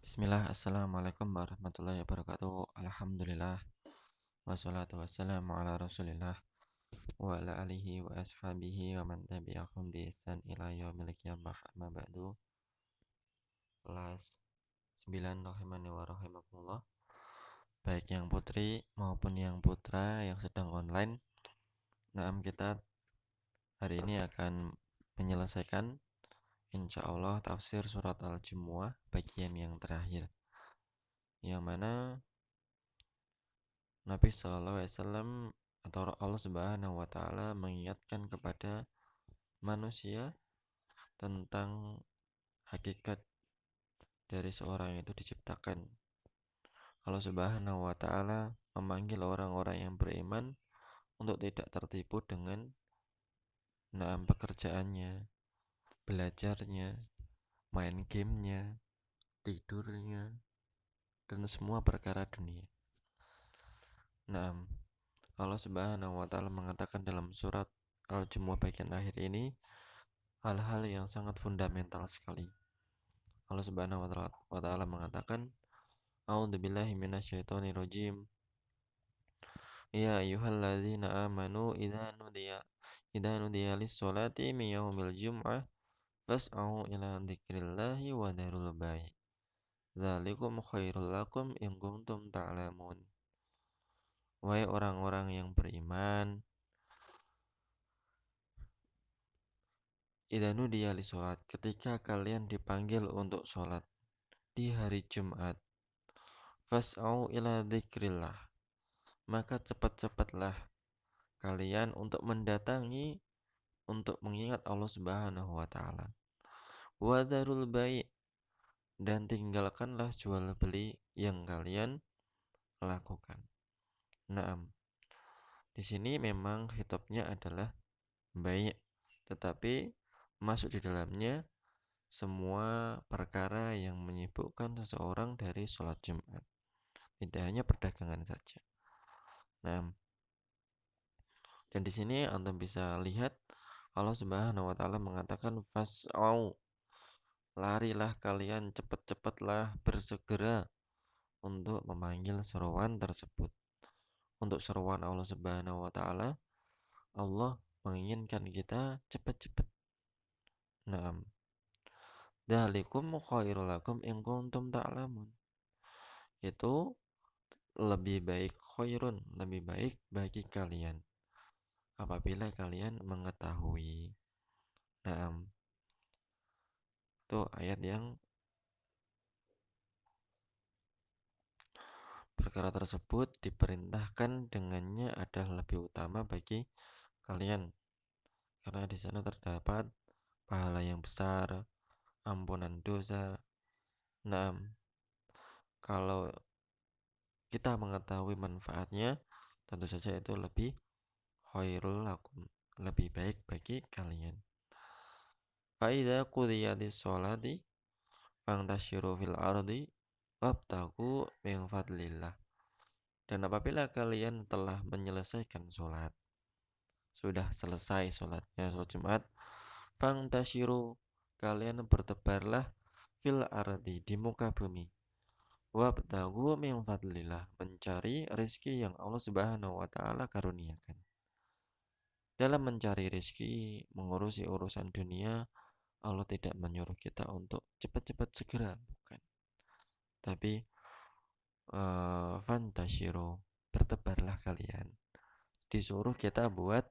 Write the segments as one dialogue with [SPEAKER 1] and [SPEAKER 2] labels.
[SPEAKER 1] Bismillah, Assalamualaikum warahmatullahi wabarakatuh. Alhamdulillah, wassalatu wassalamu ala rasulillah wa ala alihi wa ashabihi wa man tabi'ahum bi ihsan ila yaumil qiyamah amma ba'du. Kelas 9 rahimani wa rahimakumullah. Baik yang putri maupun yang putra yang sedang online. Kita hari ini akan menyelesaikan insya Allah tafsir surat Al-Jumu'ah bagian yang terakhir, yang mana Nabi Shallallahu Alaihi Wasallam atau Allah Subhanahu Wa Taala mengingatkan kepada manusia tentang hakikat dari seorang itu diciptakan. Allah Subhanahu Wa Taala memanggil orang-orang yang beriman untuk tidak tertipu dengan pekerjaannya, belajarnya, main gamenya, tidurnya, dan semua perkara dunia. Allah Subhanahu Wa Taala mengatakan dalam surat Al-Jumu'ah bagian akhir ini hal-hal yang sangat fundamental sekali. Allah Subhanahu wa taala mengatakan, A'udzubillahi minasyaitonirrajim. Ya ayyuhalladzina amanu idza nudiya lis-sholati min yaumil jum'ah fas'au ila dzikrillahi wa dzarul bai'. Dzalikum khairul lakum in kuntum ta'lamun. Wahai orang-orang yang beriman, idza nudiya lis-sholat, ketika kalian dipanggil untuk sholat di hari Jumat, fas'au ila dzikrillah, maka cepat-cepatlah kalian untuk mendatangi, untuk mengingat Allah Subhanahu wa taala. Wa dzarul bai', dan tinggalkanlah jual beli yang kalian lakukan. Di sini memang khitabnya adalah bai', tetapi masuk di dalamnya semua perkara yang menyibukkan seseorang dari sholat Jumat. Tidak hanya perdagangan saja. Dan di sini Anda bisa lihat Allah Subhanahu wa taala mengatakan fas'au, larilah kalian, cepat-cepatlah, bersegera untuk memanggil seruan tersebut. Untuk seruan Allah Subhanahu wa taala, Allah menginginkan kita cepat-cepat. Dzalikum khairul lakum in kuntum ta'lamun. Itu lebih baik, khairun, lebih baik bagi kalian apabila kalian mengetahui. Itu ayat yang perkara tersebut diperintahkan dengannya adalah lebih utama bagi kalian, karena di sana terdapat pahala yang besar, ampunan dosa. Kalau kita mengetahui manfaatnya, tentu saja itu lebih khairul lakum, lebih baik bagi kalian. Fa'idza qudiyatis sholati fantashiru fil ardi wabtagu min fadlillah. Dan apabila kalian telah menyelesaikan sholat, sudah selesai sholatnya, sholat Jumat, fantashiru, kalian bertebarlah fil ardi, di muka bumi, wabtagu min fadlillah, mencari rezeki yang Allah Subhanahu wa taala karuniakan. Dalam mencari rezeki, mengurusi urusan dunia, Allah tidak menyuruh kita untuk cepat-cepat segera, bukan. Tapi fantashiru, bertebarlah kalian. Disuruh kita buat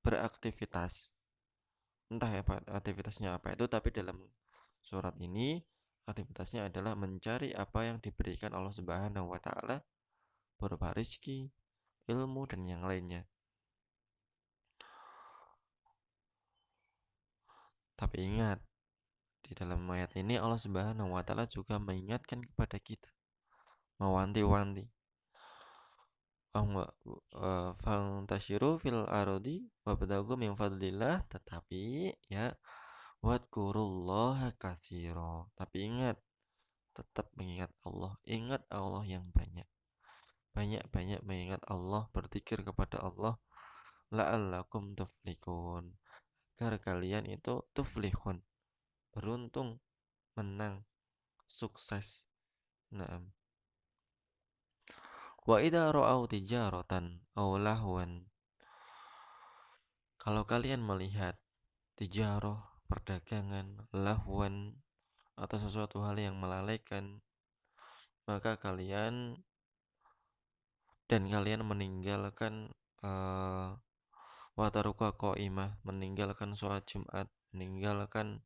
[SPEAKER 1] beraktivitas. Entah apa aktivitasnya apa itu, tapi dalam surat ini aktivitasnya adalah mencari apa yang diberikan Allah Subhanahu wa taala berupa rezeki, ilmu, dan yang lainnya. Tapi ingat, di dalam ayat ini Allah Subhanahu wa taala juga mengingatkan kepada kita, mewanti-wanti. Fantashiru fil ardi wabtaghu min fadlillah, tetapi ya wadkurullaha katsira. Tapi ingat, tetap mengingat Allah, ingat Allah yang banyak. Banyak-banyak mengingat Allah, berzikir kepada Allah, la'allakum tuflihun, agar kalian itu tuflihun, beruntung, menang, sukses. Naam. Wa idza ra'au tijaratan aw lahwan. Kalau kalian melihat tijarah, perdagangan, lahwan atau sesuatu hal yang melalaikan, maka kalian meninggalkan wataruka qaimah, meninggalkan sholat Jumat, meninggalkan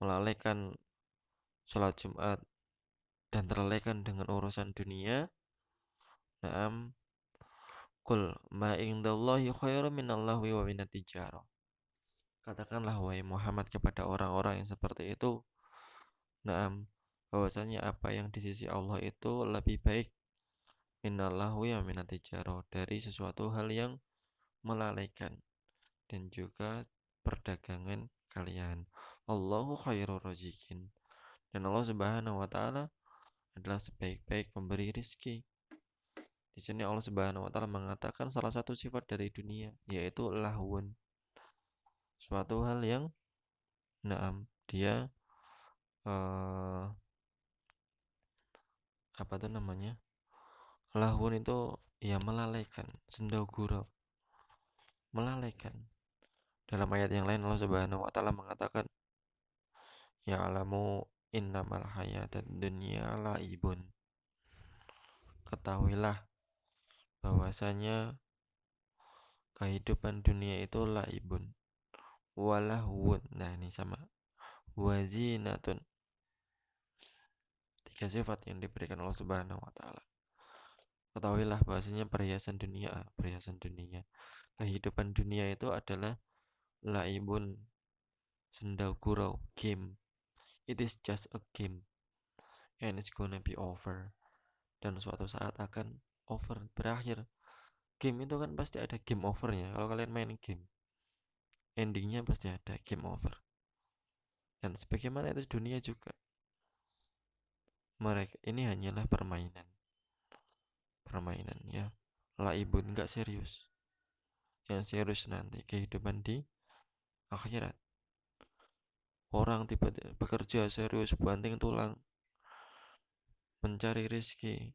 [SPEAKER 1] melalaikan sholat Jumat dan terlalaikan dengan urusan dunia. Naam, qul ma indallahi khairum minallahwi wa minat tijarah. Katakanlah wahai Muhammad kepada orang-orang yang seperti itu, naam, bahwasanya apa yang di sisi Allah itu lebih baik minallahwi wa minat tijarah, dari sesuatu hal yang melalaikan dan juga perdagangan kalian. Allahu khairur razikin. Dan Allah Subhanahu wa taala adalah sebaik-baik pemberi rizki. Di sini Allah Subhanahu wa taala mengatakan salah satu sifat dari dunia yaitu lahun. Suatu hal yang naam dia apa tuh namanya? Lahun itu ya melalaikan, senda gurau, melalaikan. Dalam ayat yang lain Allah Subhanahu wa taala mengatakan ya'lamu innamal hayatad dunya laibun. Ketahuilah bahwasanya kehidupan dunia itu laibun walahwun. Nah, ini sama wazinatun. Tiga sifat yang diberikan Allah Subhanahu wa taala. Ketahuilah bahwasanya perhiasan dunia, kehidupan dunia itu adalah laibun, senda gurau, game. It is just a game and it's gonna be over. Dan suatu saat akan over, berakhir. Game itu kan pasti ada game overnya. Kalau kalian main game, endingnya pasti ada game over. Dan sebagaimana itu dunia juga. Mereka ini hanyalah permainan ya. Laibun, nggak serius. Yang serius nanti kehidupan di akhirat. Orang tiba-tiba bekerja serius, banting tulang, mencari rezeki.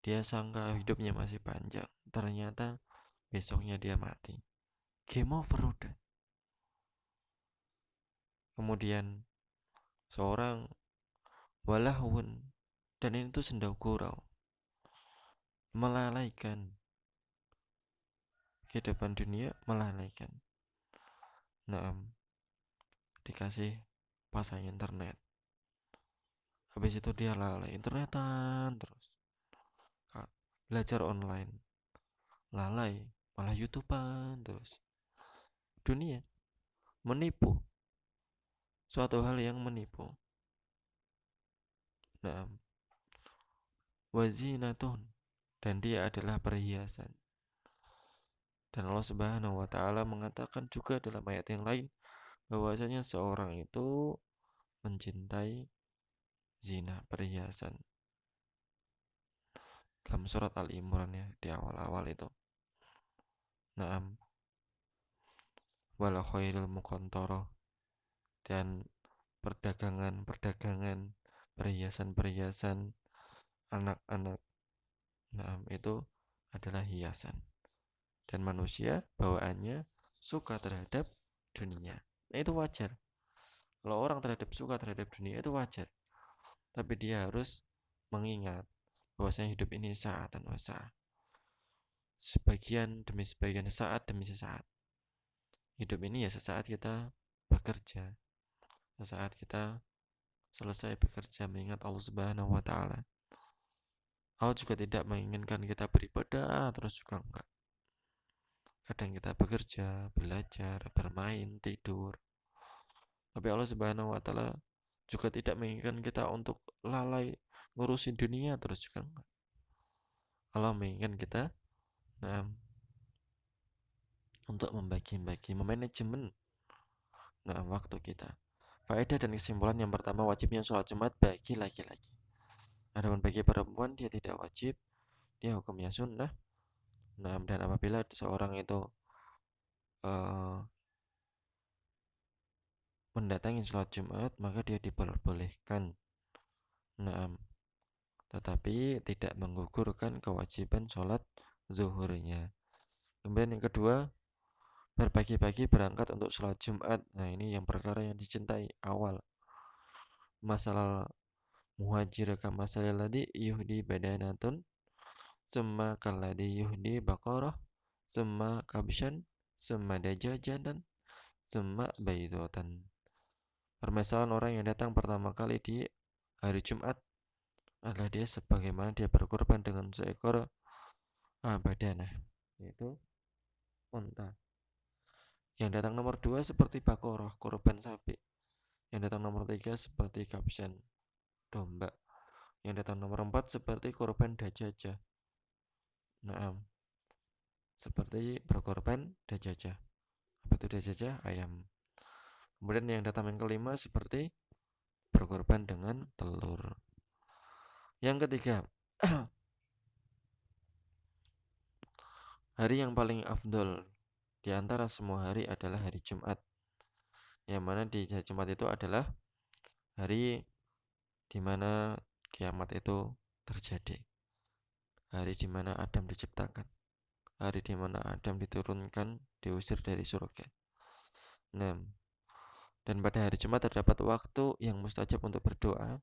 [SPEAKER 1] Dia sangka hidupnya masih panjang, ternyata besoknya dia mati. Game over udah. Kemudian seorang walahun, dan ini tuh senda gurau, melalaikan kehidupan dunia, melalaikan. Naam, dikasih pasang internet, habis itu dia lalai internetan terus, belajar online, lalai, malah YouTubean terus. Dunia menipu, suatu hal yang menipu. Naam, wazinatun, dan dia adalah perhiasan. Dan Allah Subhanahu wa taala mengatakan juga dalam ayat yang lain bahwasanya seorang itu mencintai zina, perhiasan. Dalam surat Al-Imran ya, di awal-awal itu. Naam, wala khairul muqantara, dan perdagangan, perhiasan-perhiasan anak-anak. Naam, itu adalah hiasan. Dan manusia bawaannya suka terhadap dunia. Nah, itu wajar. Kalau orang suka terhadap dunia itu wajar. Tapi dia harus mengingat bahwasanya hidup ini saat dan saat. Sebagian demi sebagian, saat demi sesaat. Hidup ini ya sesaat kita bekerja, sesaat kita selesai bekerja mengingat Allah Subhanahu wa taala. Allah juga tidak menginginkan kita beribadah terus juga enggak. Kadang kita bekerja, belajar, bermain, tidur. Tapi Allah Subhanahu wa taala juga tidak menginginkan kita untuk lalai ngurusin dunia terus juga enggak. Allah menginginkan kita untuk membagi-bagi, memanajemen waktu kita. Faedah dan kesimpulan yang pertama, wajibnya sholat Jumat bagi laki-laki. Adapun bagi perempuan dia tidak wajib, dia hukumnya sunnah. Dan apabila seorang itu mendatangi sholat Jumat, maka dia diperbolehkan. Naam, tetapi tidak menggugurkan kewajiban sholat zuhurnya. Kemudian yang kedua, berbagi-bagi berangkat untuk sholat Jumat. Nah, ini yang perkara yang dicintai awal. Masalah muhajir kama ladzi yuhdi badanatun summa kalladzi yuhdi baqarah summa kabshan summa dajajan summa baydatan. Permasalahan orang yang datang pertama kali di hari Jumat adalah dia sebagaimana dia berkorban dengan seekor badanah, yaitu unta. Yang datang nomor dua seperti bakoroh, korban sapi. Yang datang nomor tiga seperti kabshan, domba. Yang datang nomor empat seperti korban dajaja. Naam, seperti berkorban dajaja. Apa itu dajaja? Ayam. Kemudian yang datang yang kelima seperti berkorban dengan telur. Yang ketiga, hari yang paling afdol di antara semua hari adalah hari Jumat. Yang mana di hari Jumat itu adalah hari di mana kiamat itu terjadi. Hari di mana Adam diciptakan. Hari di mana Adam diturunkan, diusir dari surga. 6. Dan pada hari Jumat terdapat waktu yang mustajab untuk berdoa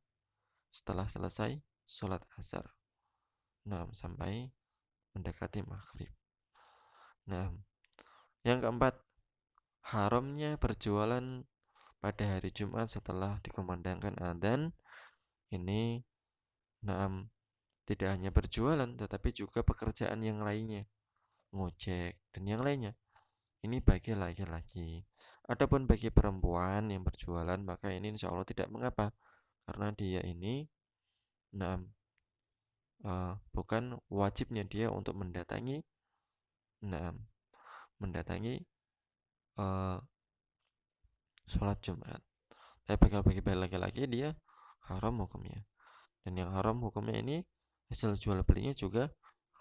[SPEAKER 1] setelah selesai sholat asar. 6. Sampai mendekati maghrib. 6. Yang keempat, haramnya berjualan pada hari Jumat setelah dikumandangkan adzan. Ini 6. Tidak hanya berjualan, tetapi juga pekerjaan yang lainnya, ngojek, dan yang lainnya. Ini bagi laki-laki. Adapun bagi perempuan yang berjualan, maka ini insya Allah tidak mengapa. Karena dia ini, bukan wajibnya dia untuk mendatangi, mendatangi sholat Jumat. Tapi bagi laki-laki dia haram hukumnya. Dan yang haram hukumnya ini hasil jual belinya juga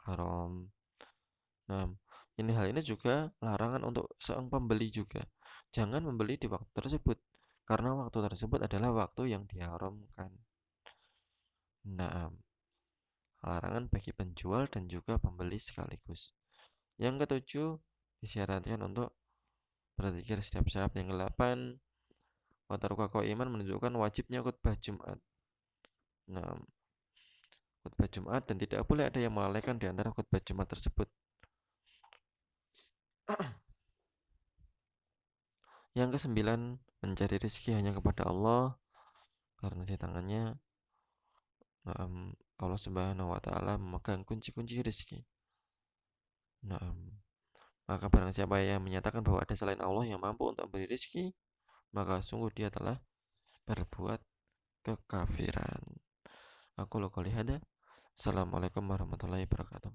[SPEAKER 1] haram. Nah, hal ini juga larangan untuk seorang pembeli juga. Jangan membeli di waktu tersebut, karena waktu tersebut adalah waktu yang diharamkan. Nah, larangan bagi penjual dan juga pembeli sekaligus. Yang ketujuh, disyaratkan untuk berzikir setiap saat. Yang kedelapan, wataruka iman menunjukkan wajibnya khutbah Jumat. Nah, khutbah Jumat dan tidak boleh ada yang melalaikan di antara khutbah Jumat tersebut. Yang kesembilan, mencari rezeki hanya kepada Allah, karena di tangannya Allah Subhanahu wa taala memegang kunci-kunci rezeki. Maka barang siapa yang menyatakan bahwa ada selain Allah yang mampu untuk memberi rezeki, maka sungguh dia telah berbuat kekafiran. Aku qouli hada. Assalamualaikum warahmatullahi wabarakatuh.